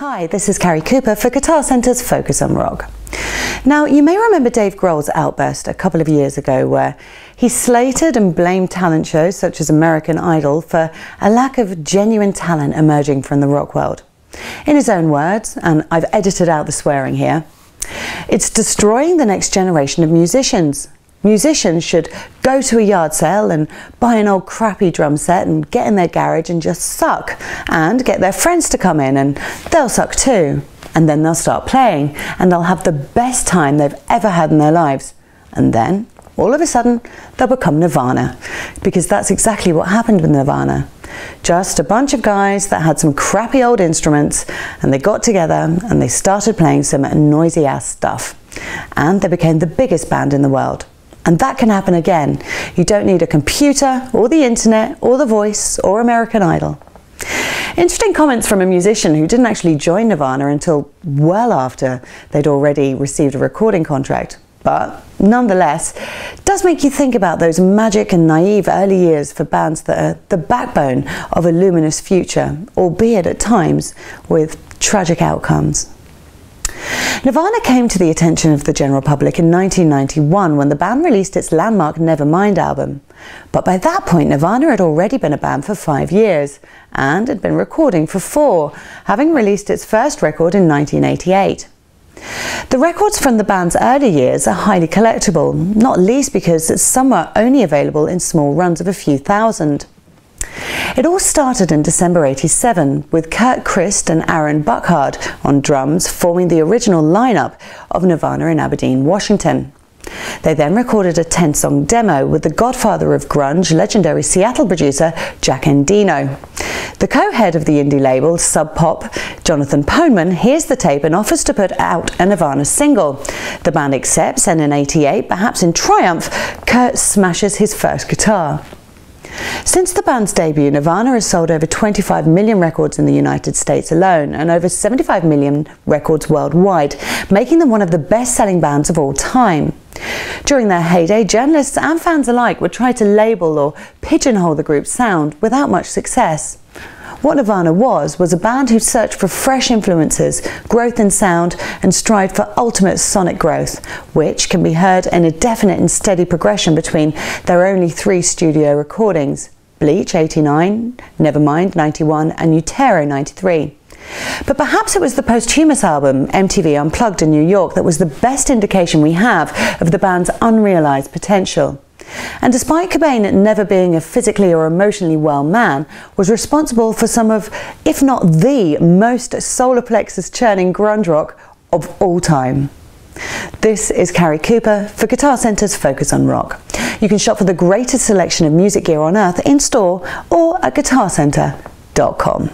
Hi, this is Carrie Cooper for Guitar Centre's Focus on Rock. Now, you may remember Dave Grohl's outburst a couple of years ago where he slated and blamed talent shows such as American Idol for a lack of genuine talent emerging from the rock world. In his own words, and I've edited out the swearing here, it's destroying the next generation of musicians. Musicians should go to a yard sale and buy an old crappy drum set and get in their garage and just suck, and get their friends to come in and they'll suck too. And then they'll start playing and they'll have the best time they've ever had in their lives. And then, all of a sudden, they'll become Nirvana. Because that's exactly what happened with Nirvana. Just a bunch of guys that had some crappy old instruments and they got together and they started playing some noisy ass stuff. And they became the biggest band in the world. And that can happen again. You don't need a computer or the internet or The Voice or American Idol. Interesting comments from a musician who didn't actually join Nirvana until well after they'd already received a recording contract. But nonetheless, it does make you think about those magic and naive early years for bands that are the backbone of a luminous future, albeit at times with tragic outcomes. Nirvana came to the attention of the general public in 1991 when the band released its landmark Nevermind album. But by that point, Nirvana had already been a band for 5 years and had been recording for 4, having released its first record in 1988. The records from the band's early years are highly collectible, not least because some are only available in small runs of a few thousand. It all started in December '87 with Krist and Burckhard on drums forming the original lineup of Nirvana in Aberdeen, Washington. They then recorded a 10-song demo with the godfather of grunge, legendary Seattle producer Jack Endino. The co-head of the indie label, Sub Pop, Jonathan Poneman, hears the tape and offers to put out a Nirvana single. The band accepts, and in '88, perhaps in triumph, Kurt smashes his first guitar. Since the band's debut, Nirvana has sold over 25 million records in the United States alone and over 75 million records worldwide, making them one of the best-selling bands of all time. During their heyday, journalists and fans alike would try to label or pigeonhole the group's sound without much success. What Nirvana was a band who searched for fresh influences, growth in sound, and strived for ultimate sonic growth, which can be heard in a definite and steady progression between their only 3 studio recordings: Bleach '89, Nevermind '91, and Utero '93. But perhaps it was the posthumous album, MTV Unplugged in New York, that was the best indication we have of the band's unrealized potential. And despite Cobain never being a physically or emotionally well man, was responsible for some of, if not the most solarplexus churning grunge rock of all time. This is Carrie Cooper for Guitar Centre's Focus on Rock. You can shop for the greatest selection of music gear on earth in store or at guitarcentre.com.